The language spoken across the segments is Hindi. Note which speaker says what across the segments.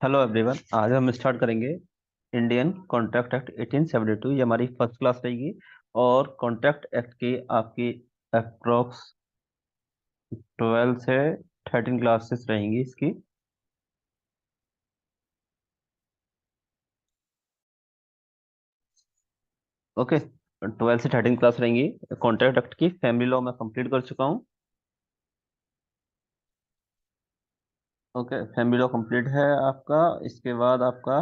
Speaker 1: हेलो एवरीवन, आज हम स्टार्ट करेंगे इंडियन कॉन्ट्रैक्ट एक्ट 1872। ये हमारी फर्स्ट क्लास रहेगी। और कॉन्ट्रैक्ट एक्ट की आपकी अप्रोक्स 12 से 13 क्लासेस रहेंगी इसकी। ओके, 12 से 13 क्लास रहेंगी। कॉन्ट्रैक्ट एक्ट की फैमिली लॉ मैं कंप्लीट कर चुका हूँ। ओके, फैमिली लॉ कंप्लीट है आपका। इसके बाद आपका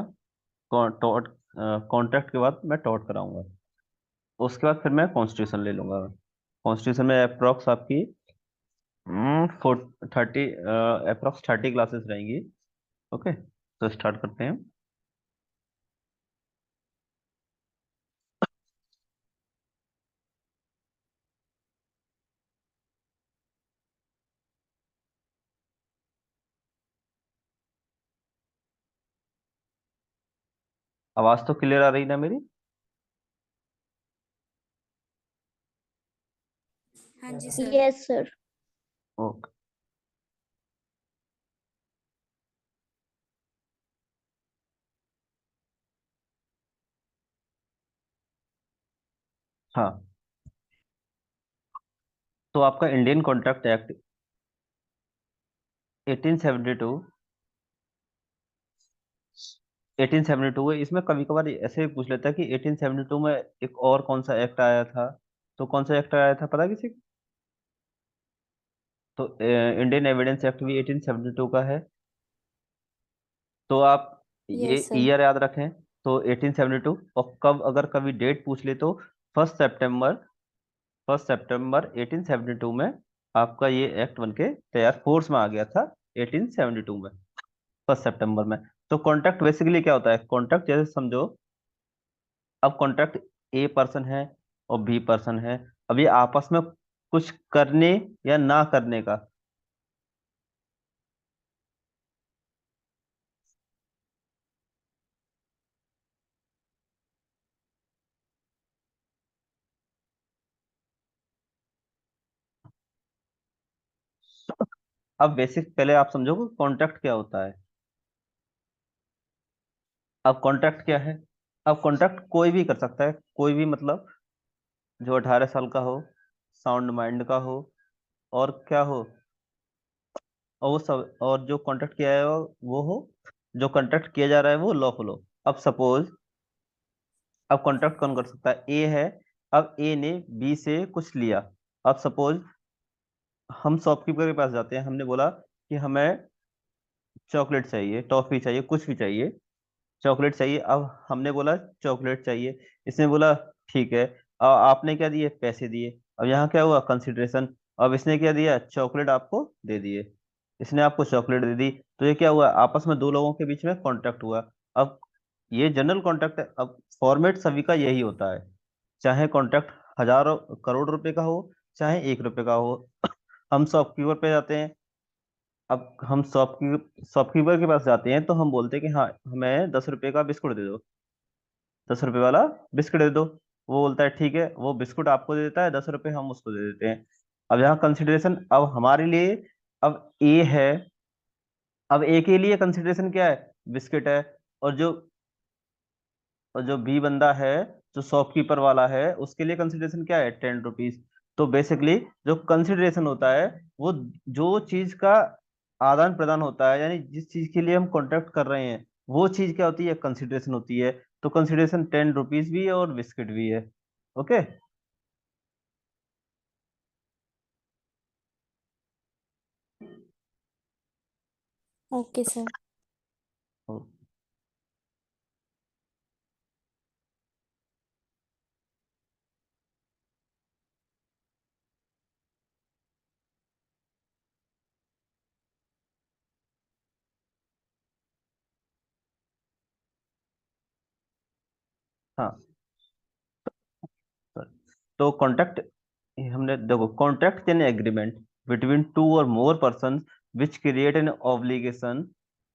Speaker 1: टॉट कॉन्ट्रैक्ट के बाद मैं टॉट कराऊंगा। उसके बाद फिर मैं कॉन्स्टिट्यूशन ले लूंगा। कॉन्स्टिट्यूशन में अप्रोक्स आपकी 30 अप्रोक्स 30 क्लासेस रहेंगी। ओके, तो स्टार्ट करते हैं। आवाज तो क्लियर आ रही ना मेरी?
Speaker 2: हाँ जी सर।
Speaker 3: Yes sir.
Speaker 1: ओके। हाँ, तो आपका इंडियन कॉन्ट्रैक्ट एक्ट 1872 1872 है। इसमें कभी कभार ऐसे भी पूछ लेता है कि 1872 में एक और कौन सा एक्ट आया था। तो कौन सा एक्ट आया था पता है किसी को? तो इंडियन एविडेंस एक्ट भी 1872 का है। तो आप ये
Speaker 2: यस सर।
Speaker 1: ईयर याद रखें। तो 1872, और कब अगर कभी डेट पूछ ले तो फर्स्ट सितंबर 1872 में आपका ये एक्ट बनके तैयार फोर्स में आ गया था। 1872 में फर्स्ट सितंबर में। तो कॉन्ट्रैक्ट बेसिकली क्या होता है? कॉन्ट्रैक्ट जैसे समझो, अब कॉन्ट्रैक्ट ए पर्सन है और बी पर्सन है। अब ये आपस में कुछ करने या ना करने का। अब बेसिक पहले आप समझो कि कॉन्ट्रैक्ट क्या होता है। अब कॉन्ट्रैक्ट क्या है? अब कॉन्ट्रैक्ट कोई भी कर सकता है, कोई भी मतलब जो 18 साल का हो, साउंड माइंड का हो, और क्या हो, और वो सब, और जो कॉन्ट्रैक्ट किया है वो हो, जो कॉन्ट्रैक्ट किया जा रहा है वो लॉफुल हो। अब सपोज, अब कॉन्ट्रैक्ट कौन कर सकता है? ए है। अब ए ने बी से कुछ लिया। अब सपोज हम शॉपकीपर के पास जाते हैं, हमने बोला कि हमें चॉकलेट चाहिए, टॉफी चाहिए, कुछ भी चाहिए, चॉकलेट चाहिए। अब हमने बोला चॉकलेट चाहिए, इसने बोला ठीक है। आपने क्या दिए? पैसे दिए। अब यहाँ क्या हुआ? कंसिडरेशन। अब इसने क्या दिया? चॉकलेट आपको दे दिए। इसने आपको चॉकलेट दे दी। तो ये क्या हुआ? आपस में दो लोगों के बीच में कॉन्ट्रैक्ट हुआ। अब ये जनरल कॉन्ट्रैक्ट है। अब फॉर्मेट सभी का यही होता है, चाहे कॉन्ट्रैक्ट हजारों करोड़ रुपए का हो, चाहे 1 रुपए का हो। हम शॉपकीपर पे जाते हैं। अब हम शॉपकीपर के पास जाते हैं तो हम बोलते हैं कि हाँ, हमें 10 रुपए का बिस्कुट दे दो, 10 रुपए वाला बिस्कुट दे दो। वो बोलता है ठीक है, वो बिस्कुट आपको दे देता है, 10 रुपए हम उसको दे देते हैं। अब यहाँ कंसिडरेशन अब हमारे लिए, अब ए है। अब ए के लिए कंसिडरेशन क्या है? बिस्किट है। और जो और जो बी बंदा है, जो शॉपकीपर वाला है, उसके लिए कंसिडरेशन क्या है? 10 रुपीज। तो बेसिकली जो कंसिडरेशन होता है वो जो चीज का आदान प्रदान होता है, यानी जिस चीज के लिए हम कॉन्ट्रैक्ट कर रहे हैं, वो चीज क्या होती है? कंसिडरेशन होती है। तो कंसिडरेशन 10 रुपीज भी है और बिस्किट भी है। ओके।
Speaker 2: Okay sir.
Speaker 1: हाँ सर। तो कॉन्ट्रैक्ट, हमने देखो, contract an agreement between two or more person which create an obligation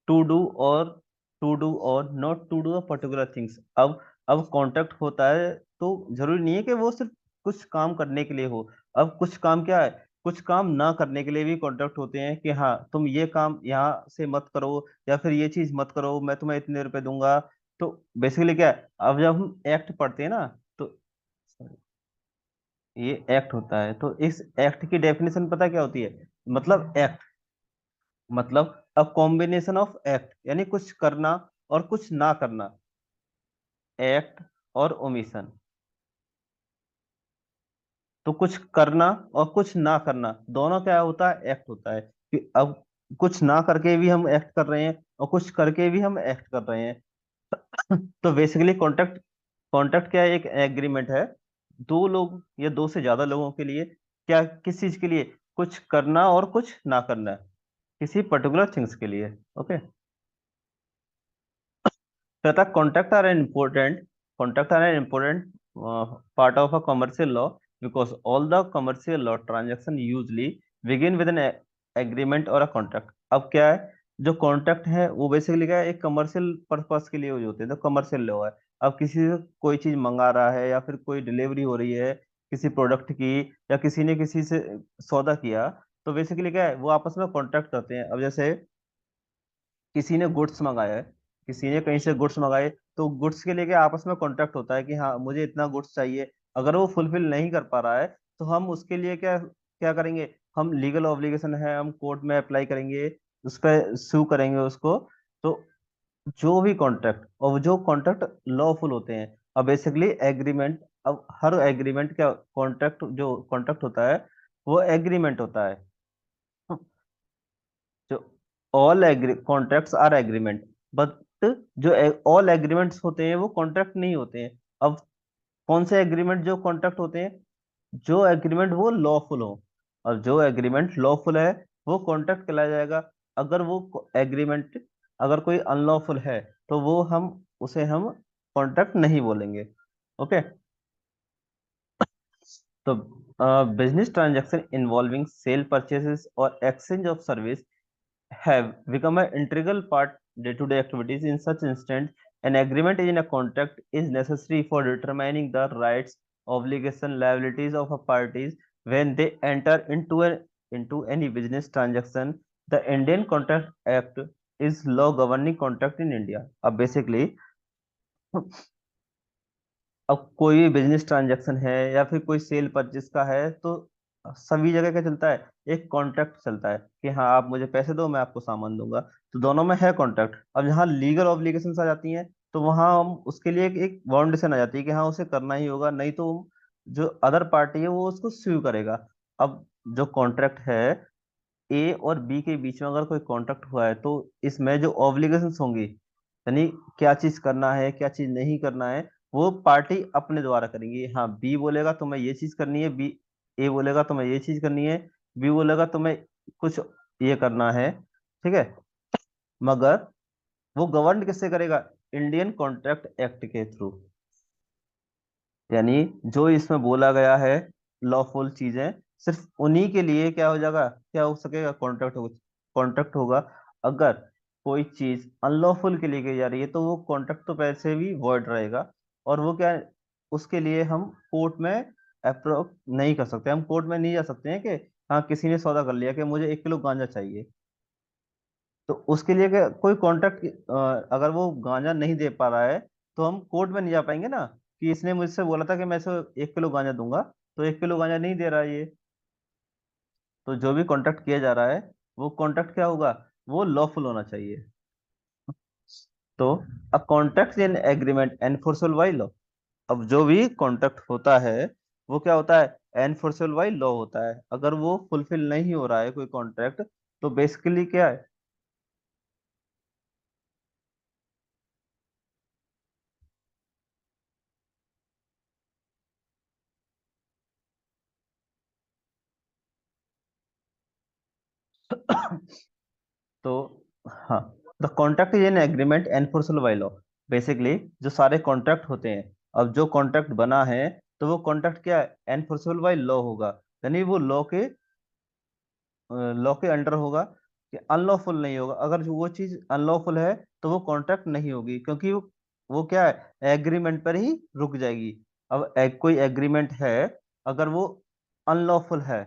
Speaker 1: to do or not to do a particular things. अब कॉन्ट्रैक्ट होता है तो जरूरी नहीं है कि वो सिर्फ कुछ काम करने के लिए हो। अब कुछ काम क्या है? कुछ काम ना करने के लिए भी कॉन्ट्रैक्ट होते हैं कि हाँ तुम ये काम यहाँ से मत करो, या फिर ये चीज मत करो, मैं तुम्हें इतने रुपए दूंगा। तो बेसिकली क्या है, अब जब हम एक्ट पढ़ते हैं ना, तो ये एक्ट होता है, तो इस एक्ट की डेफिनेशन पता क्या होती है? मतलब एक्ट मतलब अ कॉम्बिनेशन ऑफ एक्ट, यानी कुछ करना और कुछ ना करना। एक्ट और ओमिशन, तो कुछ करना और कुछ ना करना दोनों क्या होता है? एक्ट होता है। कि अब कुछ ना करके भी हम एक्ट कर रहे हैं और कुछ करके भी हम एक्ट कर रहे हैं। तो बेसिकली कॉन्ट्रैक्ट, कॉन्ट्रैक्ट क्या है? एक एग्रीमेंट है दो लोग या दो से ज्यादा लोगों के लिए, क्या किस चीज के लिए? कुछ करना और कुछ ना करना, किसी पर्टिकुलर थिंग्स के लिए। Okay. Tata, contract are an important part of a commercial law, because all the commercial law transaction usually begin with an agreement or a contract. अब क्या है, जो कॉन्ट्रैक्ट है वो बेसिकली क्या है? एक कमर्शियल पर्पस के लिए यूज होते हैं, तो कमर्शियल लॉ है। अब किसी से कोई चीज मंगा रहा है, या फिर कोई डिलीवरी हो रही है किसी प्रोडक्ट की, या किसी ने किसी से सौदा किया, तो बेसिकली क्या है, वो आपस में कॉन्ट्रैक्ट करते हैं। अब जैसे किसी ने गुड्स मंगाया है, किसी ने कहीं से गुड्स मंगाए, तो गुड्स के लिए क्या आपस में कॉन्ट्रैक्ट होता है कि हाँ मुझे इतना गुड्स चाहिए। अगर वो फुलफिल नहीं कर पा रहा है, तो हम उसके लिए क्या क्या करेंगे? हम लीगल ऑब्लिगेशन है, हम कोर्ट में अप्लाई करेंगे, उस पर सू करेंगे उसको। तो जो भी कॉन्ट्रैक्ट, और जो कॉन्ट्रैक्ट लॉफुल होते हैं, अब बेसिकली एग्रीमेंट, अब हर एग्रीमेंट क्या, कॉन्ट्रैक्ट जो कॉन्ट्रैक्ट होता है वो एग्रीमेंट होता है। जो all agree contracts are agreement, but जो ऑल एग्रीमेंट्स होते हैं वो कॉन्ट्रैक्ट नहीं होते हैं। अब कौन से एग्रीमेंट जो कॉन्ट्रैक्ट होते हैं? जो एग्रीमेंट वो लॉफुल हो, और जो एग्रीमेंट लॉफुल है वो कॉन्ट्रैक्ट कहलाया जाएगा। अगर वो एग्रीमेंट, अगर कोई अनलॉफुल है, तो वो हम उसे हम कॉन्ट्रैक्ट नहीं बोलेंगे। ओके। तो business transaction involving sale purchases or exchange of service have become an integral part day-to-day activities. In such instance, an agreement in a contract is necessary for determining the rights, obligation, liabilities of a parties when they enter into any business transaction. The Indian Contract Act is law governing contract in India. अब basically अब कोई भी बिजनेस ट्रांजैक्शन है या फिर कोई सेल परचेस का है, तो सभी जगह क्या चलता है? एक कॉन्ट्रैक्ट चलता है कि हाँ आप मुझे पैसे दो, मैं आपको सामान दूंगा। तो दोनों में है कॉन्ट्रैक्ट। अब जहाँ लीगल ऑब्लिगेशंस आ जाती हैं, तो वहाँ हम उसके लिए एक बाउंडेशन आ जाती है कि हाँ उसे करना ही होगा, नहीं तो जो अदर पार्टी है वो उसको स्यू करेगा। अब जो कॉन्ट्रैक्ट है ए और बी के बीच में, अगर कोई कॉन्ट्रैक्ट हुआ है, तो इसमें जो ऑब्लिगेशंस होंगी, यानी क्या चीज करना है क्या चीज नहीं करना है, वो पार्टी अपने द्वारा करेंगी। हाँ बी बोलेगा तुम्हें ये चीज करनी है, बी ए बोलेगा तुम्हें ये चीज करनी है, बी बोलेगा तुम्हें कुछ ये करना है। ठीक है। मगर वो गवर्न किससे करेगा? इंडियन कॉन्ट्रैक्ट एक्ट के थ्रू। यानी जो इसमें बोला गया है लॉफुल चीजें, सिर्फ उन्हीं के लिए क्या हो जाएगा, क्या हो सकेगा? कॉन्ट्रैक्ट हो, कॉन्ट्रैक्ट होगा। अगर कोई चीज अनलॉफुल के लिए की जा रही है, तो वो कॉन्ट्रैक्ट तो वैसे भी वॉइड रहेगा। और वो क्या है, उसके लिए हम कोर्ट में अप्रोच नहीं कर सकते। हम कोर्ट में नहीं जा सकते हैं कि हाँ किसी ने सौदा कर लिया कि मुझे 1 किलो गांजा चाहिए, तो उसके लिए क्या कोई कॉन्ट्रैक्ट, अगर वो गांजा नहीं दे पा रहा है, तो हम कोर्ट में नहीं जा पाएंगे ना, कि इसने मुझसे बोला था कि मैं इसे 1 किलो गांजा दूंगा, तो 1 किलो गांजा नहीं दे रहा है ये। तो जो भी कॉन्ट्रैक्ट किया जा रहा है, वो कॉन्ट्रैक्ट क्या होगा? वो लॉफुल होना चाहिए। तो a contract in agreement enforceable by law. अब जो भी कॉन्ट्रैक्ट होता है वो क्या होता है? एनफोर्सेबल बाय लॉ होता है। अगर वो फुलफिल नहीं हो रहा है कोई कॉन्ट्रैक्ट, तो बेसिकली क्या है? तो हाँ, the contract is an agreement enforceable by law. Basically जो सारे कॉन्ट्रैक्ट होते हैं, अब जो कॉन्ट्रैक्ट बना है, तो वो कॉन्ट्रैक्ट क्या है? एनफोर्सेबल बाय लॉ होगा। यानी वो लॉ के अंडर होगा, कि अनलॉफुल नहीं होगा। अगर जो वो चीज अनलॉफुल है, तो वो कॉन्ट्रैक्ट नहीं होगी, क्योंकि वो क्या है? एग्रीमेंट पर ही रुक जाएगी। अब कोई एग्रीमेंट है, अगर वो अनलॉफुल है,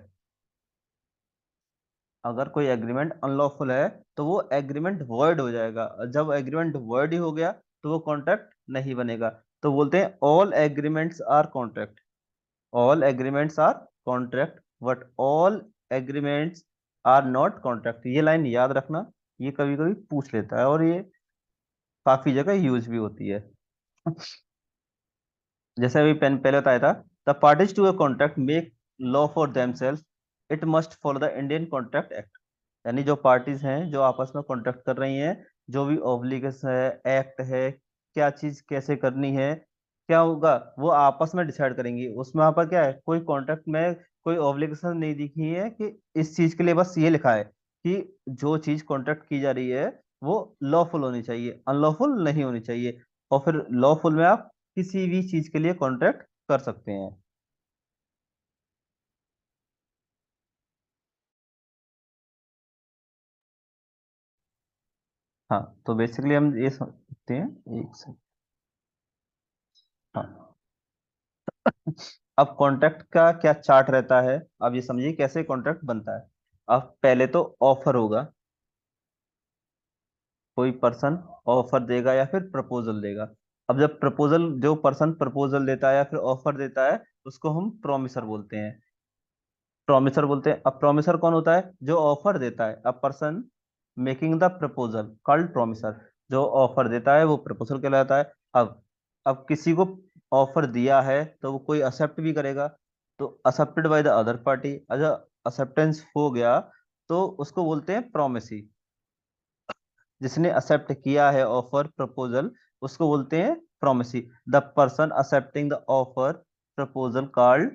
Speaker 1: अगर कोई एग्रीमेंट अनलॉफुल है तो वो एग्रीमेंट वॉइड हो जाएगा, और जब एग्रीमेंट वॉइड ही हो गया तो वो कॉन्ट्रैक्ट नहीं बनेगा। तो बोलते हैं all agreements are contract, all agreements are contract but all agreements are not contract. ये लाइन याद रखना, ये कभी कभी पूछ लेता है और ये काफी जगह यूज भी होती है। जैसे अभी पेन पहले बताया था, the parties to a contract make law for themselves, it must follow the Indian contract act. यानी जो पार्टीज हैं जो आपस में कॉन्ट्रैक्ट कर रही हैं, जो भी ऑब्लिगेशन है, एक्ट है, क्या चीज कैसे करनी है, क्या होगा वो आपस में डिसाइड करेंगी। उसमें यहाँ पर क्या है, कोई कॉन्ट्रैक्ट में कोई ऑब्लिगेशन नहीं दिखी है कि इस चीज के लिए बस ये लिखा है कि जो चीज कॉन्ट्रैक्ट की जा रही है वो लॉफुल होनी चाहिए, अनलॉफुल नहीं होनी चाहिए। और फिर लॉफुल में आप किसी भी चीज के लिए कॉन्ट्रैक्ट कर सकते हैं। हाँ, तो बेसिकली हम ये समझते हैं। एक सेकंड। हाँ, अब कॉन्ट्रैक्ट का क्या चार्ट रहता है, अब ये समझिए कैसे कॉन्ट्रैक्ट बनता है। अब पहले तो ऑफर होगा, कोई पर्सन ऑफर देगा या फिर प्रपोजल देगा। अब जब प्रपोजल, जो पर्सन प्रपोजल देता है या फिर ऑफर देता है, उसको हम प्रोमिसर बोलते हैं। प्रोमिसर बोलते हैं। अब प्रोमिसर कौन होता है, जो ऑफर देता है। अब person making the proposal called promisor, जो ऑफर देता है वो प्रपोजल कहलाता है। अब किसी को ऑफर दिया है तो वो कोई एक्सेप्ट भी करेगा, तो accepted by the other party, अगर एक्सेप्टेंस हो गया तो उसको बोलते हैं प्रोमिसी। जिसने एक्सेप्ट किया है ऑफर प्रपोजल, उसको बोलते हैं promisee. The person accepting the offer proposal called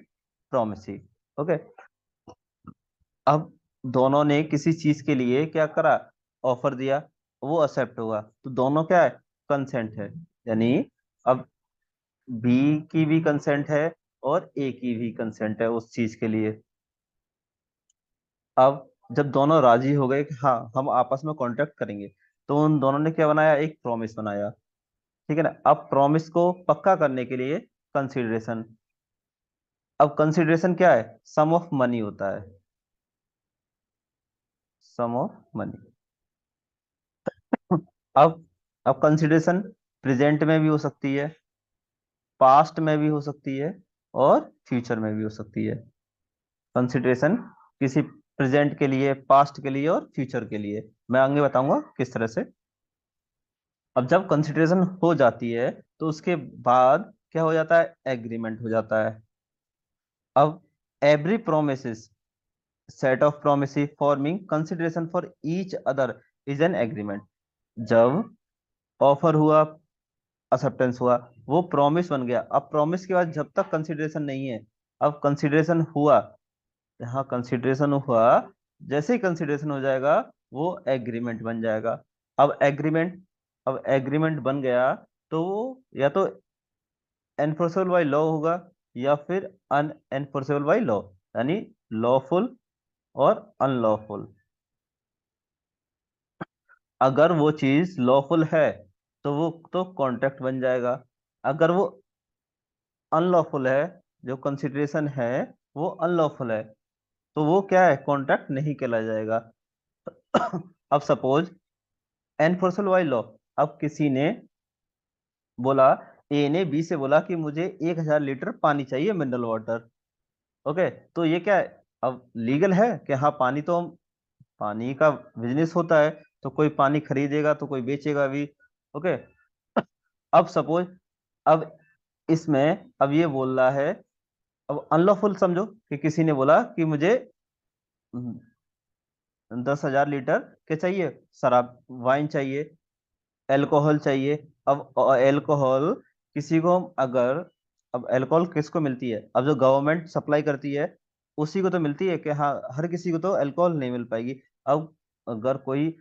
Speaker 1: promisee. Okay. अब दोनों ने किसी चीज के लिए क्या करा, ऑफर दिया, वो एक्सेप्ट होगा, तो दोनों क्या है, कंसेंट है। यानी अब बी की भी कंसेंट है और ए की भी कंसेंट है उस चीज के लिए। अब जब दोनों राजी हो गए कि हाँ हम आपस में कॉन्ट्रैक्ट करेंगे, तो उन दोनों ने क्या बनाया, एक प्रॉमिस बनाया। ठीक है ना। अब प्रॉमिस को पक्का करने के लिए कंसिडरेशन। अब कंसिडरेशन क्या है, सम ऑफ मनी होता है, सम ऑफ मनी। अब अब कंसिडरेशन प्रेजेंट में भी हो सकती है, पास्ट में भी हो सकती है, और फ्यूचर में भी हो सकती है। कंसिडरेशन किसी प्रेजेंट के लिए, पास्ट के लिए और फ्यूचर के लिए। मैं आगे बताऊंगा किस तरह से। अब जब कंसिडरेशन हो जाती है तो उसके बाद क्या हो जाता है, एग्रीमेंट हो जाता है। अब every promise, set of promise forming consideration for each other is an agreement. जब ऑफर हुआ, एक्सेप्टेंस हुआ, वो प्रॉमिस बन गया। अब प्रॉमिस के बाद जब तक कंसिडरेशन नहीं है, अब कंसिडरेशन हुआ, यहाँ कंसिडरेशन हुआ, जैसे ही कंसिडरेशन हो जाएगा वो एग्रीमेंट बन जाएगा। अब एग्रीमेंट, अब एग्रीमेंट बन गया तो वो या तो एनफोर्सेबल बाय लॉ होगा या फिर अन एनफोर्सेबल बाय लॉ, यानी लॉफुल और अनलॉफुल। अगर वो चीज लॉफुल है तो वो तो कॉन्ट्रैक्ट बन जाएगा। अगर वो अनलॉफुल है, जो कंसिडरेशन है वो अनलॉफुल है, तो वो क्या है, कॉन्ट्रैक्ट नहीं कहला जाएगा। अब सपोज एनफोर्सबल बाय लॉ, अब किसी ने बोला, ए ने बी से बोला कि मुझे 1,000 लीटर पानी चाहिए, मिनरल वाटर। ओके, तो ये क्या है, अब लीगल है कि हाँ पानी तो, पानी का बिजनेस होता है, तो कोई पानी खरीदेगा तो कोई बेचेगा भी। ओके। अब सपोज, अब इसमें अब ये बोल रहा है, अब अनलॉफुल समझो कि किसी ने बोला कि मुझे 10,000 लीटर क्या चाहिए, शराब, वाइन चाहिए, अल्कोहल चाहिए। अब अल्कोहल किसी को अगर, अब अल्कोहल किसको मिलती है, अब जो गवर्नमेंट सप्लाई करती है उसी को तो मिलती है, कि हाँ हर किसी को तो अल्कोहल नहीं मिल पाएगी। अब अगर कोई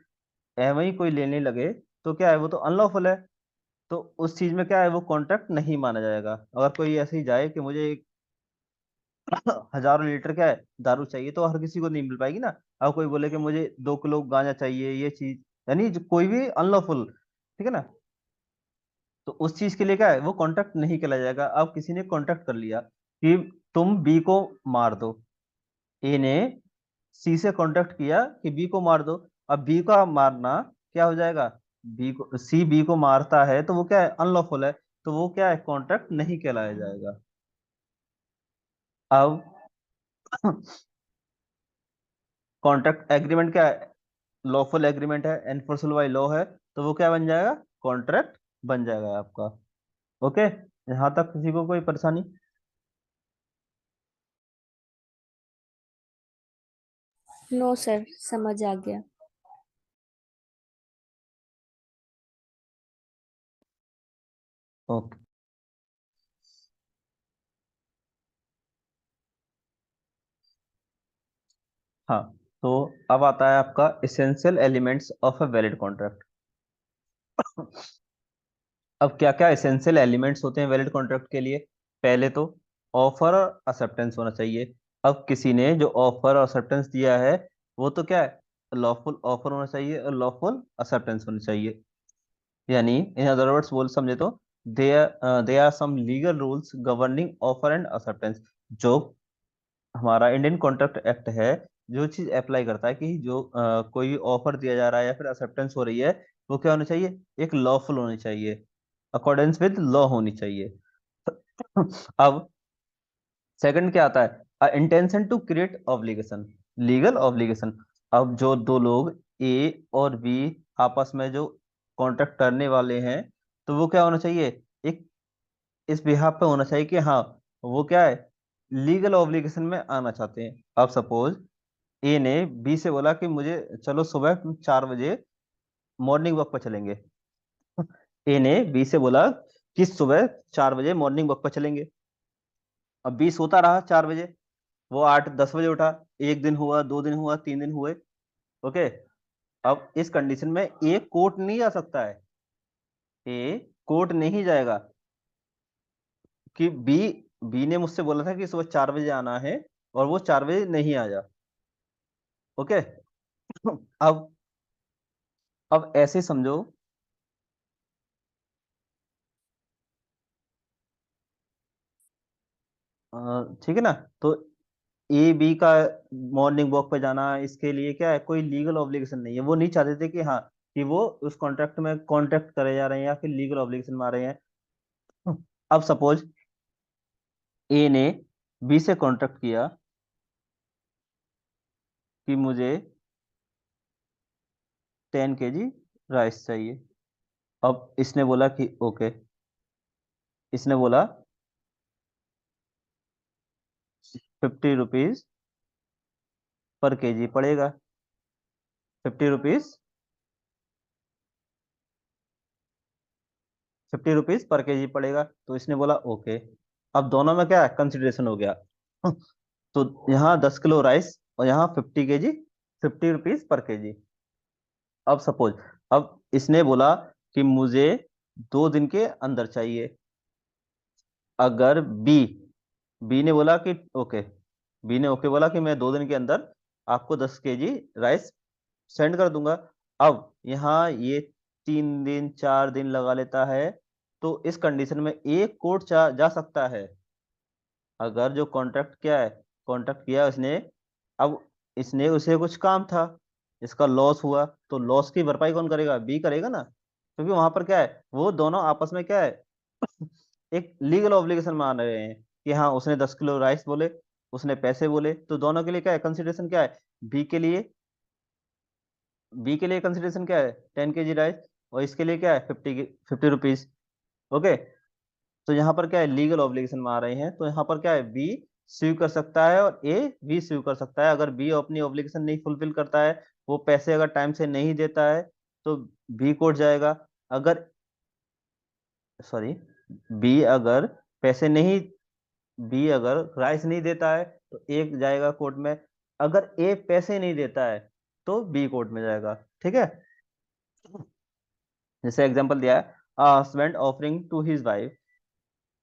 Speaker 1: एवं ही कोई लेने लगे तो क्या है, वो तो अनलॉफुल है, तो उस चीज में क्या है, वो कॉन्ट्रैक्ट नहीं माना जाएगा। अगर कोई ऐसे ही जाए कि मुझे हजारों लीटर क्या है दारू चाहिए, तो हर किसी को नहीं मिल पाएगी ना। अब कोई बोले कि मुझे 2 किलो गांजा चाहिए, ये चीज, यानी जो कोई भी अनलॉफुल, ठीक है ना, तो उस चीज के लिए क्या है, वो कॉन्ट्रैक्ट नहीं किया जाएगा। अब किसी ने कॉन्ट्रैक्ट कर लिया कि तुम बी को मार दो, ए ने सी से कॉन्ट्रैक्ट किया कि बी को मार दो। अब बी का मारना क्या हो जाएगा, बी को, सी बी को मारता है तो वो क्या है, अनलॉफुल है, तो वो क्या है, कॉन्ट्रैक्ट नहीं कहलाया जाएगा। अब कॉन्ट्रैक्ट एग्रीमेंट क्या है, लॉफुल एग्रीमेंट है, एनफोर्सेबल बाय लॉ है, तो वो क्या बन जाएगा, कॉन्ट्रैक्ट बन जाएगा आपका। ओके, यहां तक किसी को कोई परेशानी?
Speaker 2: नो सर, समझ आ गया।
Speaker 1: ओके। हाँ, तो अब आता है आपका essential elements of a valid contract. अब क्या क्या एसेंशियल एलिमेंट्स होते हैं वैलिड कॉन्ट्रैक्ट के लिए? पहले तो ऑफर और एक्सेप्टेंस होना चाहिए। अब किसी ने जो ऑफर और एक्सेप्टेंस दिया है वो तो क्या है, लॉफुल ऑफर होना चाहिए और लॉफुल एक्सेप्टेंस होनी चाहिए। यानी इन अदर वर्ड्स बोल समझे तो, they are some legal rules governing offer and acceptance. जो हमारा इंडियन कॉन्ट्रैक्ट एक्ट है, जो चीज अप्लाई करता है कि जो कोई ऑफर दिया जा रहा है या फिर एक्सेप्टेंस हो रही है, वो क्या होनी चाहिए, एक लॉफुल होनी चाहिए, अकॉर्डेंस विद लॉ होनी चाहिए। अब सेकंड क्या आता है, intention to create obligation, legal obligation. अब जो दो लोग ए और बी आपस में जो कॉन्ट्रैक्ट करने वाले हैं, तो वो क्या होना चाहिए, एक इस बिहाफ पे होना चाहिए कि हाँ, वो क्या है, लीगल ऑब्लिगेशन में आना चाहते हैं। अब सपोज ए ने बी से बोला कि मुझे चलो सुबह 4 बजे मॉर्निंग वॉक पर चलेंगे। ए ने बी से बोला कि सुबह 4 बजे मॉर्निंग वॉक पर चलेंगे। अब बी सोता रहा 4 बजे, वो 8-10 बजे उठा। एक दिन हुआ, 2 दिन हुआ, 3 दिन हुए। ओके, अब इस कंडीशन में ए कोर्ट नहीं जा सकता है, ए कोर्ट नहीं जाएगा कि बी ने मुझसे बोला था कि सुबह 4 बजे आना है और वो 4 बजे नहीं आया। ओके। अब अब ऐसे समझो, ठीक है ना, तो ए बी का मॉर्निंग वॉक पे जाना, इसके लिए क्या है, कोई लीगल ऑब्लिगेशन नहीं है। वो नहीं चाहते थे कि हाँ, कि वो उस कॉन्ट्रैक्ट में कॉन्ट्रैक्ट करे जा रहे हैं या फिर लीगल ऑब्लिगेशन में आ रहे हैं। अब सपोज ए ने बी से कॉन्ट्रैक्ट किया कि मुझे 10 kg राइस चाहिए। अब इसने बोला कि ओके, इसने बोला 50 रुपीज पर केजी पड़ेगा, 50 रुपीज, 50 रुपीज पर केजी पड़ेगा, तो इसने बोला ओके। अब दोनों में क्या है, कंसिडरेशन हो गया। तो यहाँ 10 किलो राइस और यहाँ 50 kg, 50 रुपीज पर केजी। अब सपोज, अब इसने बोला कि मुझे 2 दिन के अंदर चाहिए। अगर बी बी ने बोला कि ओके, बी ने ओके बोला कि मैं 2 दिन के अंदर आपको 10 kg राइस सेंड कर दूंगा। अब यहाँ ये 3 दिन 4 दिन लगा लेता है, तो इस कंडीशन में एक कोर्ट जा सकता है। अगर जो कॉन्ट्रैक्ट क्या है, कॉन्ट्रैक्ट किया उसने, अब इसने उसे कुछ काम था, इसका लॉस हुआ, तो लॉस की भरपाई कौन करेगा, बी करेगा ना, क्योंकि वहां पर क्या है, वो दोनों आपस में क्या है, एक लीगल ऑब्लिगेशन मान रहे हैं कि हाँ, उसने 10 किलो राइस बोले, उसने पैसे बोले, तो दोनों के लिए क्या है, कंसिडरेशन क्या है, बी के लिए, बी के लिए कंसिडरेशन क्या है, 10 kg राइस, और इसके लिए क्या है, 50 रुपीज। ओके, तो यहाँ पर क्या है, लीगल ऑब्लिगेशन में आ रहे हैं, तो यहाँ पर क्या है, बी स्यू कर सकता है और ए भी स्यू कर सकता है। अगर बी अपनी ऑब्लिगेशन नहीं फुलफिल करता है, वो पैसे अगर टाइम से नहीं देता है, तो बी कोर्ट जाएगा। अगर, सॉरी, बी अगर पैसे नहीं, बी अगर राइस नहीं देता है तो ए जाएगा कोर्ट में। अगर ए पैसे नहीं देता है तो बी कोर्ट में जाएगा। ठीक है, जैसे एग्जांपल दिया है, husband offering to his wife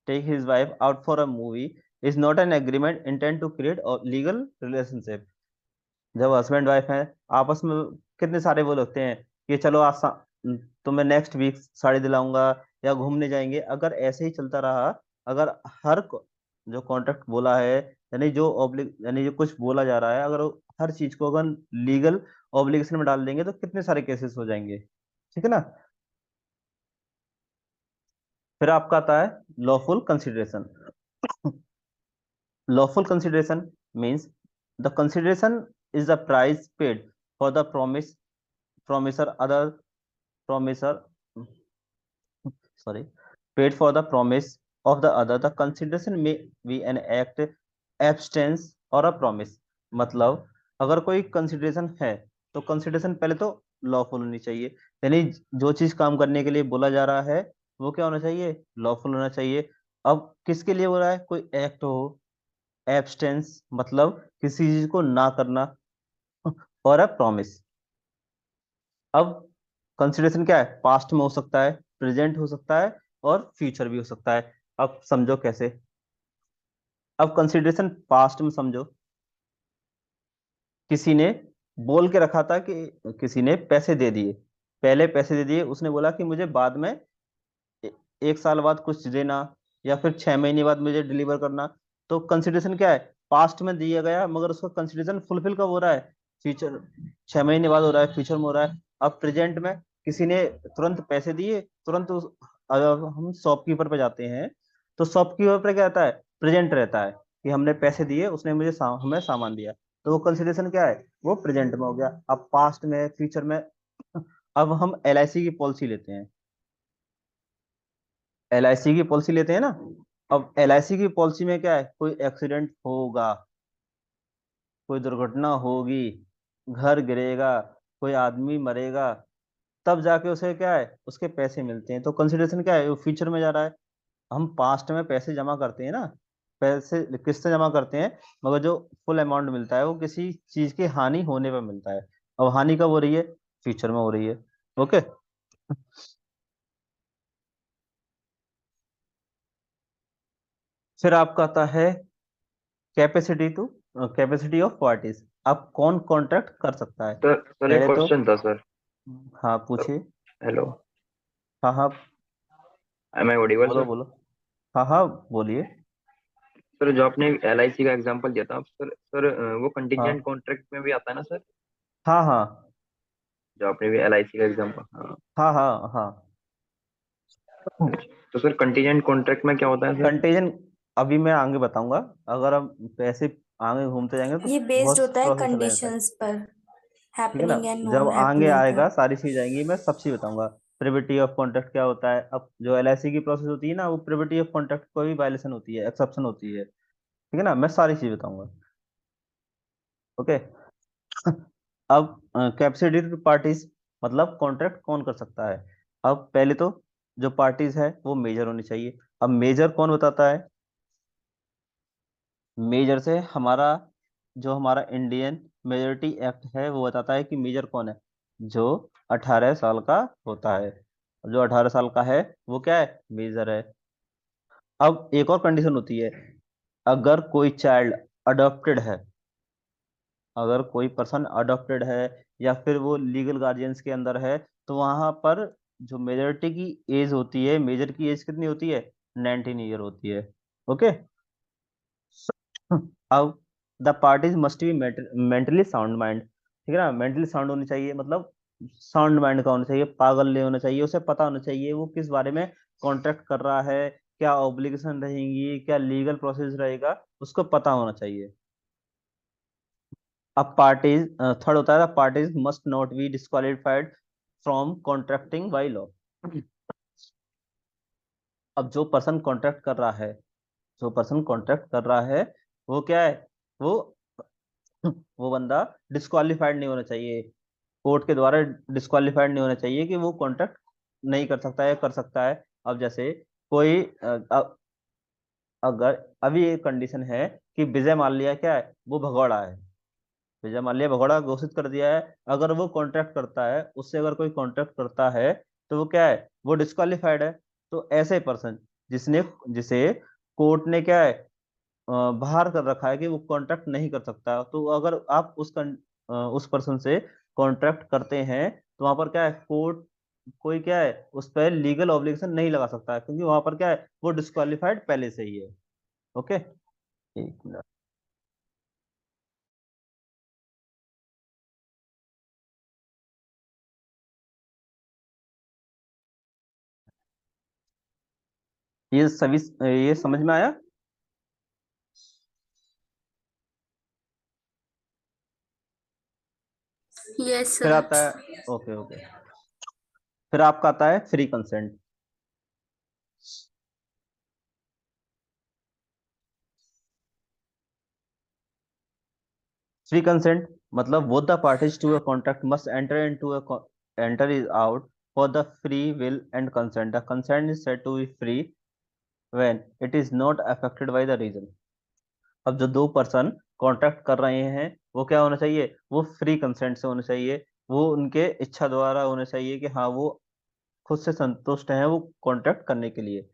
Speaker 1: take his wife out for a movie is not an agreement intend to create a legal relationship। जब हस्बैंड वाइफ हैं आपस में, कितने सारे वो लगते हैं कि चलो आज तुम्हें नेक्स्ट वीक साड़ी दिलाऊंगा या घूमने जाएंगे। अगर ऐसे ही चलता रहा, अगर जो कॉन्ट्रैक्ट बोला है, यानी जो ऑब्लिक, यानी जो कुछ बोला जा रहा है, अगर वो हर चीज को अगर लीगल ऑब्लिगेशन में डाल देंगे तो कितने सारे केसेस हो जाएंगे, ठीक है ना। फिर आपका आता है lawful consideration. Lawful consideration means the consideration is the price paid for the promiser other promiser sorry paid for the promise of the other, the consideration may be an act, abstinence और a promise। मतलब अगर कोई कंसिडरेशन है तो कंसिडरेशन पहले तो लॉफुल होनी चाहिए, यानी जो चीज काम करने के लिए बोला जा रहा है वो क्या होना चाहिए, लॉफुल होना चाहिए। अब किसके लिए हो रहा है, कोई एक्ट हो, एब्सटेंस मतलब किसी चीज को ना करना, और अ प्रॉमिस। अब कंसिडरेशन क्या है, पास्ट में हो सकता है, प्रेजेंट हो सकता है और फ्यूचर भी हो सकता है। अब समझो कैसे। अब कंसिडरेशन पास्ट में समझो, किसी ने बोल के रखा था कि किसी ने पैसे दे दिए, पहले पैसे दे दिए, उसने बोला कि मुझे बाद में ए- एक साल बाद कुछ देना या फिर 6 महीने बाद मुझे डिलीवर करना। तो कंसिडरेशन क्या है, पास्ट में दिया गया मगर उसका कंसिडरेशन फुलफिल कब हो रहा है, फ्यूचर, 6 महीने बाद हो रहा है, फ्यूचर में हो रहा है। अब प्रेजेंट में किसी ने तुरंत पैसे दिए, तुरंत अगर हम शॉपकीपर पे जाते हैं तो शॉपकीपर पे क्या रहता है, प्रेजेंट रहता है कि हमने पैसे दिए, उसने मुझे हमें सामान दिया। तो वो कंसिडरेशन क्या है, वो प्रेजेंट में हो गया। अब पास्ट में, फ्यूचर में। अब हम LIC की पॉलिसी लेते हैं, LIC की पॉलिसी लेते हैं ना। अब LIC की पॉलिसी में क्या है, कोई एक्सीडेंट होगा, कोई दुर्घटना होगी, घर गिरेगा, कोई आदमी मरेगा, तब जाके उसे क्या है, उसके पैसे मिलते हैं। तो कंसिडरेशन क्या है, वो फ्यूचर में जा रहा है। हम पास्ट में पैसे जमा करते हैं ना, पैसे किससे जमा करते हैं, मगर जो फुल अमाउंट मिलता है वो किसी चीज की हानि होने पर मिलता है। अब हानि कब हो रही है, फ्यूचर में हो रही है। ओके। फिर आपका आता है capacity to capacity of parties. अब कौन कॉन्ट्रैक्ट कर सकता है,
Speaker 3: सर एक
Speaker 1: पहले तो।
Speaker 3: क्वेश्चन था सर।
Speaker 1: हाँ पूछिए।
Speaker 3: हेलो।
Speaker 1: हाँ हाँ,
Speaker 3: एम आई ऑडिबल
Speaker 1: बोलो
Speaker 3: सर?
Speaker 1: बोलो। हाँ हाँ, बोलिए।
Speaker 3: सर जो आपने LIC का एग्जांपल दिया था सर वो कंटीजेंट
Speaker 1: हाँ
Speaker 3: कॉन्ट्रैक्ट में भी आता है ना सर?
Speaker 1: हाँ हाँ
Speaker 3: जो आपने भी LIC का एग्जांपल, हाँ।
Speaker 1: हाँ हाँ हाँ।
Speaker 3: तो सर कंटीजेंट कॉन्ट्रैक्ट में क्या होता है सर?
Speaker 1: कंटेजन अभी मैं आगे बताऊंगा। अगर हम पैसे आगे घूमते जाएंगे तो
Speaker 2: ये बेस्ड
Speaker 1: बहुत
Speaker 2: होता है
Speaker 1: प्रोसेस चला जाता है,
Speaker 2: कंडीशंस पर,
Speaker 1: ठीक है ना।
Speaker 2: हैपनिंग एंड
Speaker 1: जब
Speaker 2: नॉन
Speaker 1: आगे
Speaker 2: हैपनिंग
Speaker 1: आएगा
Speaker 2: पर।
Speaker 1: सारी चीज आएंगी, मैं सब चीज बताऊंगा। प्रिविटी ऑफ कॉन्ट्रैक्ट क्या होता है, अब जो LIC की प्रोसेस होती है ना, वो प्रिविटी ऑफ कॉन्ट्रैक्ट कोई भी वायलेशन होती है, एक्सेप्शन होती है, ठीक है ना, मैं सारी चीज बताऊंगा। ओके। अब कैपेसिटी पार्टीज मतलब कॉन्ट्रैक्ट कौन कर सकता है। अब पहले तो जो पार्टीज है वो मेजर होनी चाहिए। अब मेजर कौन बताता है, मेजर से हमारा जो हमारा इंडियन मेजोरिटी एक्ट है वो बताता है कि मेजर कौन है, जो 18 साल का होता है। जो 18 साल का है वो क्या है, मेजर है। अब एक और कंडीशन होती है, अगर कोई चाइल्ड अडॉप्टेड है, अगर कोई पर्सन अडॉप्टेड है या फिर वो लीगल गार्जियंस के अंदर है, तो वहां पर जो मेजोरिटी की एज होती है, मेजर की एज कितनी होती है, 19 ईयर होती है। ओके। अब the parties must be mentally sound mind, ठीक है ना, मेंटली साउंड होनी चाहिए, मतलब साउंड माइंड का होना चाहिए, पागल नहीं होना चाहिए, उसे पता होना चाहिए वो किस बारे में कॉन्ट्रैक्ट कर रहा है, क्या ऑब्लिगेशन रहेंगी, क्या लीगल प्रोसेस रहेगा, उसको पता होना चाहिए। अब पार्टीज थर्ड होता है, parties must not B disqualified from contracting by law. अब जो पर्सन कॉन्ट्रैक्ट कर रहा है, जो पर्सन कॉन्ट्रैक्ट कर रहा है वो क्या है, वो वो बंदा डिस्क्वालिफाइड नहीं होना चाहिए, कोर्ट के द्वारा डिस्क्वालिफाइड नहीं होना चाहिए कि वो कॉन्ट्रैक्ट नहीं कर सकता है, कर सकता है। अब जैसे कोई अगर अभी एक कंडीशन है कि विजय माल्या क्या है, वो भगोड़ा है, विजय माल्या भगोड़ा घोषित कर दिया है, अगर वो कॉन्ट्रैक्ट करता है, उससे अगर कोई कॉन्ट्रैक्ट करता है तो वो क्या है, वो डिस्क्वालिफाइड है। तो ऐसे पर्सन जिसने जिसे कोर्ट ने क्या है बाहर कर रखा है कि वो कॉन्ट्रैक्ट नहीं कर सकता, तो अगर आप उस पर्सन से कॉन्ट्रैक्ट करते हैं तो वहां पर क्या है, कोर्ट कोई क्या है उस पर लीगल ऑब्लिगेशन नहीं लगा सकता है, क्योंकि वहां पर क्या है, वो डिस्क्वालिफाइड पहले से ही है। ओके। एक मिनट। ये सभी ये समझ में आया?
Speaker 2: Yes,
Speaker 1: फिर
Speaker 2: sir.
Speaker 1: आता है, ओके ओके, फिर आपका आता है फ्री कंसेंट। फ्री कंसेंट मतलब both the parties to a contract must enter into a enter is out for the free will and consent. The consent is said to be free when it is not affected by the reason. अब जो दो पर्सन कॉन्ट्रैक्ट कर रहे हैं वो क्या होना चाहिए, वो फ्री कंसेंट से होना चाहिए, वो उनके इच्छा द्वारा होना चाहिए कि हाँ वो खुद से संतुष्ट हैं वो कॉन्ट्रैक्ट करने के लिए।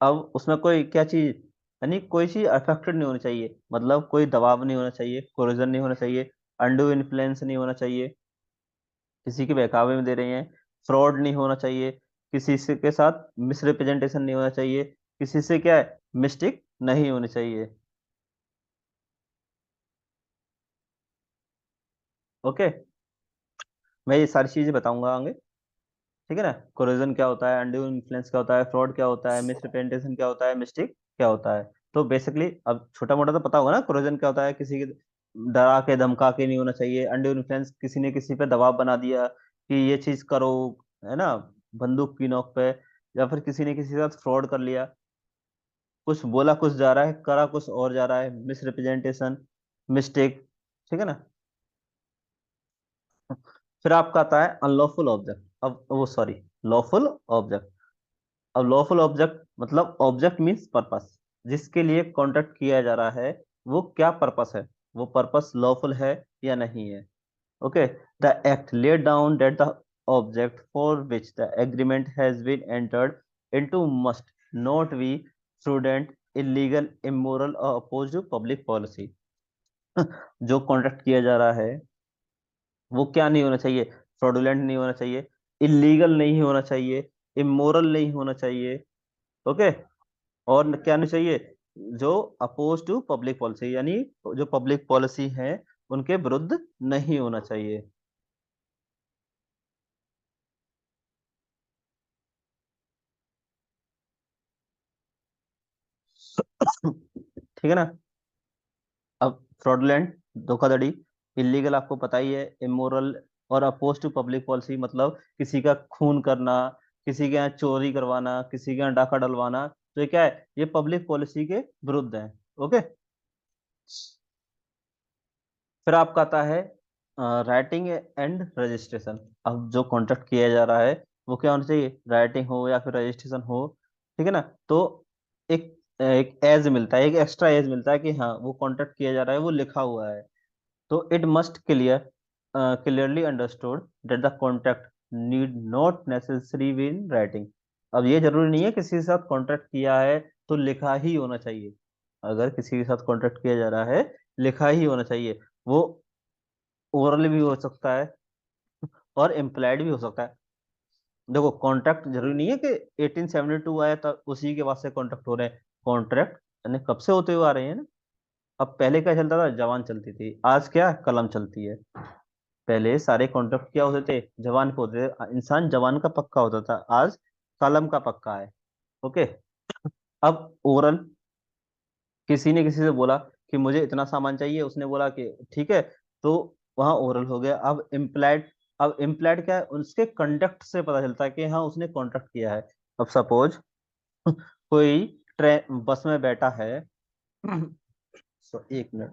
Speaker 1: अब उसमें कोई क्या चीज, यानी कोई चीज अफेक्टेड नहीं होनी चाहिए, मतलब कोई दबाव नहीं होना चाहिए, कोरिजन नहीं होना चाहिए, अंडू इन्फ्लुएंस नहीं होना चाहिए, किसी के बहकावे में दे रहे हैं, फ्रॉड नहीं होना चाहिए, किसी से के साथ मिसरिप्रेजेंटेशन नहीं होना चाहिए, किसी से क्या है मिस्टेक नहीं होनी चाहिए। ओके, मैं ये सारी चीजें बताऊंगा आगे, ठीक है ना। कोरिजन क्या होता है, अनड्यू इन्फ्लुएंस क्या होता है, फ्रॉड क्या होता है, मिसरिप्रेजेंटेशन क्या होता है, मिस्टेक क्या होता है। तो बेसिकली अब छोटा मोटा तो पता होगा ना, कोरिजन क्या होता है, किसी के डरा के धमका के नहीं होना चाहिए, अनड्यू इन्फ्लुएंस किसी ने किसी पे दबाव बना दिया कि ये चीज करो, है ना, बंदूक की नोक पे, या फिर किसी ने किसी के साथ फ्रॉड कर लिया, कुछ बोला कुछ जा रहा है, करा कुछ और जा रहा है, मिसरिप्रेजेंटेशन, मिस्टेक, ठीक है ना। फिर आपका आता है अनलॉफुल ऑब्जेक्ट, अब वो सॉरी, लॉफुल ऑब्जेक्ट। अब लॉफुल ऑब्जेक्ट मतलब ऑब्जेक्ट मीन्स पर्पस, जिसके लिए कॉन्ट्रैक्ट किया जा रहा है वो क्या पर्पस है, वो पर्पस लॉफुल है या नहीं है। Okay, the act laid down that the object for which the agreement has been entered into must not be prudent, illegal, immoral और अपोज टू पब्लिक पॉलिसी। जो कॉन्ट्रैक्ट किया जा रहा है वो क्या नहीं होना चाहिए, फ्रॉडुलेंट नहीं होना चाहिए, इलीगल नहीं होना चाहिए, इमोरल नहीं होना चाहिए, ओके, और क्या नहीं चाहिए, जो अपोज टू पब्लिक पॉलिसी, यानी जो पब्लिक पॉलिसी है उनके विरुद्ध नहीं होना चाहिए। ठीक है ना। अब फ्रॉडुलेंट धोखाधड़ी, इलीगल आपको पता ही है, इमोरल और अपोज टू पब्लिक पॉलिसी मतलब किसी का खून करना, किसी के यहाँ चोरी करवाना, किसी के यहाँ डाका डलवाना, तो ये क्या है, ये पब्लिक पॉलिसी के विरुद्ध है। ओके, फिर आपका आता है राइटिंग एंड रजिस्ट्रेशन। अब जो कॉन्ट्रैक्ट किया जा रहा है वो क्या होना चाहिए, राइटिंग हो या फिर रजिस्ट्रेशन हो, ठीक है ना। तो एक एक एज मिलता है, एक एक्स्ट्रा एज मिलता है कि हाँ वो कॉन्ट्रैक्ट किया जा रहा है वो लिखा हुआ है। तो it must clearly understood that the contract need not necessary B in writing. अब ये जरूरी नहीं है किसी के साथ कॉन्ट्रैक्ट किया है तो लिखा ही होना चाहिए, अगर किसी के साथ कॉन्ट्रैक्ट किया जा रहा है लिखा ही होना चाहिए, वो ओरल भी हो सकता है और इम्प्लाइड भी हो सकता है। देखो कॉन्ट्रैक्ट जरूरी नहीं है कि 1872 आया तब उसी के बाद से कॉन्ट्रैक्ट हो रहे हैं, कॉन्ट्रैक्ट यानी कब से होते हुए आ रहे हैं ना। अब पहले क्या चलता था, जवान चलती थी, आज क्या कलम चलती है। पहले सारे कॉन्ट्रैक्ट क्या होते थे, जवान पे होते थे, इंसान जवान का पक्का होता था, आज कलम का पक्का है। ओके, अब ओरल, किसी ने किसी से बोला कि मुझे इतना सामान चाहिए, उसने बोला कि ठीक है, तो वहां ओरल हो गया। अब इम्प्लाइड, अब इम्प्लाइड क्या है, उसके कंडक्ट से पता चलता है कि हाँ उसने कॉन्ट्रैक्ट किया है। अब सपोज कोई ट्रेन बस में बैठा है एक मिनट,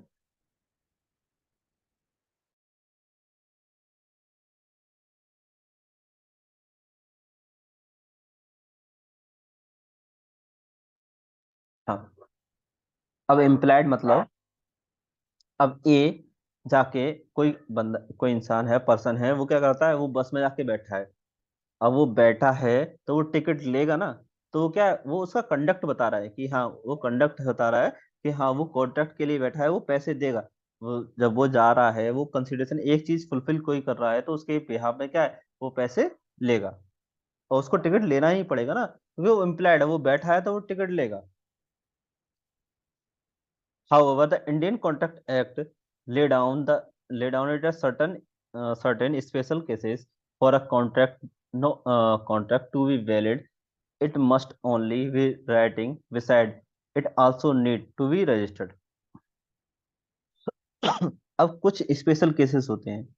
Speaker 1: हाँ, अब इम्प्लाइड मतलब अब ए जाके, कोई बंदा कोई इंसान है, पर्सन है, वो क्या करता है, वो बस में जाके बैठा है। अब वो बैठा है तो वो टिकट लेगा ना, तो वो क्या है, वो उसका कंडक्ट बता रहा है कि हाँ, वो कंडक्ट बता रहा है कि हाँ वो कॉन्ट्रैक्ट के लिए बैठा है, वो पैसे देगा। वो जब वो जा रहा है वो कंसिडरेशन एक चीज फुलफिल कोई कर रहा है तो उसके बिहाफ में क्या है, वो पैसे लेगा, और उसको टिकट लेना ही पड़ेगा ना, क्योंकि वो इम्प्लाइड है, वो बैठा है तो वो टिकट लेगा। However, the Indian Contract Act lay down the lay down it as certain special cases for a contract, no contract to be valid. it must only be writing beside it also need to be registered. अब कुछ स्पेशल केसेस होते हैं,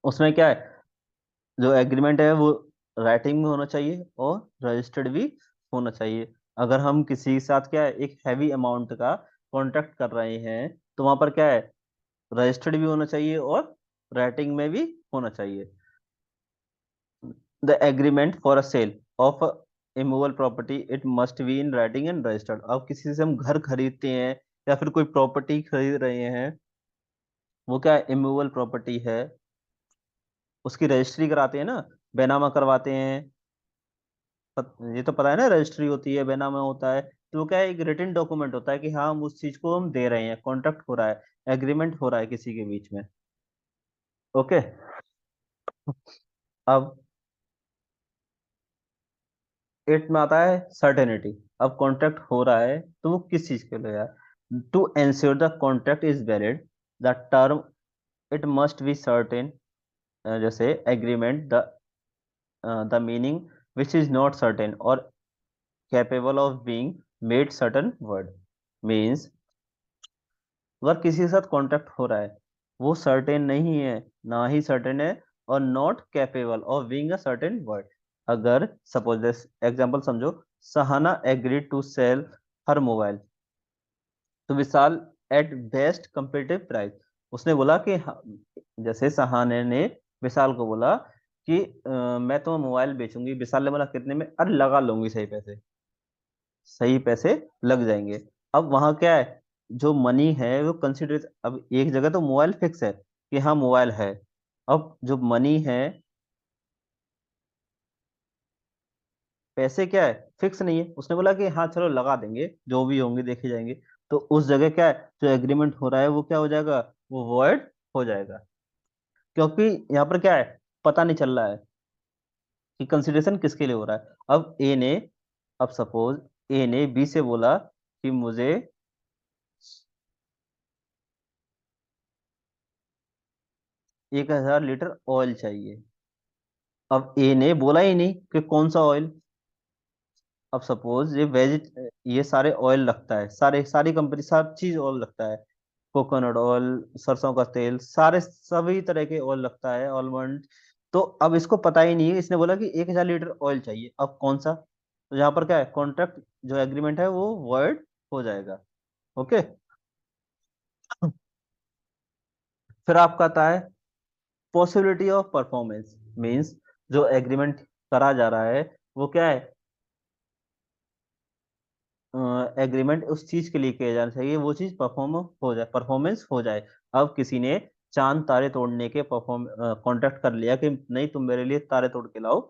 Speaker 1: उसमें क्या है, जो एग्रीमेंट है वो राइटिंग में होना चाहिए और रजिस्टर्ड भी होना चाहिए। अगर हम किसी के साथ क्या है, एक हैवी अमाउंट का कॉन्ट्रैक्ट कर रहे हैं, तो वहां पर क्या है, रजिस्टर्ड भी होना चाहिए और राइटिंग में भी होना चाहिए। The agreement for a sale of immovable property it must be in writing and registered. अब किसी से हम घर खरीदते हैं या फिर कोई प्रॉपर्टी खरीद रहे हैं, वो क्या इमूवेबल प्रॉपर्टी है, उसकी रजिस्ट्री कराते हैं ना, बैनामा करवाते हैं। ये तो पता है ना, रजिस्ट्री होती है, बैनामा होता है, तो वो क्या है, एक रिटन डॉक्यूमेंट होता है कि हाँ हम उस चीज को हम दे रहे हैं, कॉन्ट्रैक्ट हो रहा है, एग्रीमेंट हो रहा है किसी के बीच में। ओके। अब एट में आता है सर्टेनिटी। अब कॉन्ट्रैक्ट हो रहा है तो वो किस चीज के लिए है, to ensure the contract is valid the term it must be certain. जैसे agreement, the meaning which is not certain or capable of being made certain word. Means अगर किसी के साथ कॉन्ट्रैक्ट हो रहा है, वो सर्टेन नहीं है, ना ही सर्टेन है, और not capable of being a certain word. अगर सपोज दिस एग्जांपल समझो, Sahana agreed to sell her mobile to Vishal at best competitive price. उसने बोला कि जैसे सहाने ने विशाल को बोला कि मैं तुम्हें मोबाइल बेचूंगी। विशाल ने बोला कितने में, अरे लगा लूंगी, सही पैसे, सही पैसे लग जाएंगे। अब वहां क्या है, जो मनी है वो कंसिडर, अब एक जगह तो मोबाइल फिक्स है कि हाँ मोबाइल है, अब जो मनी है, पैसे क्या है, फिक्स नहीं है। उसने बोला कि हाँ चलो लगा देंगे, जो भी होंगे देखे जाएंगे। तो उस जगह क्या है, जो एग्रीमेंट हो रहा है वो क्या हो जाएगा, वो वॉइड हो जाएगा, क्योंकि यहाँ पर क्या है, पता नहीं चल रहा है कि कंसिडरेशन किसके लिए हो रहा है। अब ए ने, अब सपोज ए ने बी से बोला कि मुझे 1,000 लीटर ऑयल चाहिए। अब ए ने बोला ही नहीं कि कौन सा ऑयल। अब सपोज ये सारे ऑयल लगता है, सारे सारी कंपनी सब चीज ऑयल लगता है, कोकोनट ऑयल, सरसों का तेल, सारे सभी तरह के ऑयल लगता है, ऑलमंड। तो अब इसको पता ही नहीं है, इसने बोला कि 1,000 लीटर ऑयल चाहिए, अब कौन सा, तो यहाँ पर क्या है, कॉन्ट्रैक्ट जो एग्रीमेंट है वो वर्ड हो जाएगा। ओके। फिर आपका आता है पॉसिबिलिटी ऑफ परफॉर्मेंस। मीन्स जो एग्रीमेंट करा जा रहा है वो क्या है, एग्रीमेंट उस चीज के लिए किया जाना चाहिए, वो चीज परफॉर्म हो जाए, परफॉर्मेंस हो जाए। अब किसी ने चांद तारे तोड़ने के परफॉर्म कॉन्ट्रैक्ट कर लिया कि नहीं तुम मेरे लिए तारे तोड़ के लाओ,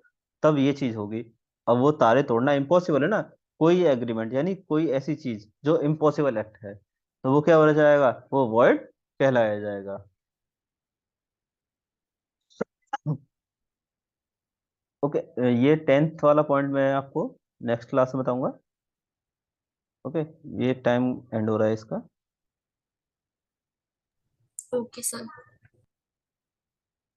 Speaker 1: तब ये चीज होगी। अब वो तारे तोड़ना इम्पॉसिबल है ना, कोई एग्रीमेंट यानी कोई ऐसी चीज जो इम्पॉसिबल एक्ट है, तो वो क्या हो जाएगा, वो वर्ड कहलाया जाएगा। ओके। ये 10th वाला पॉइंट मैं आपको नेक्स्ट क्लास में बताऊंगा। ओके। ये टाइम एंड हो रहा है इसका।
Speaker 2: Okay sir.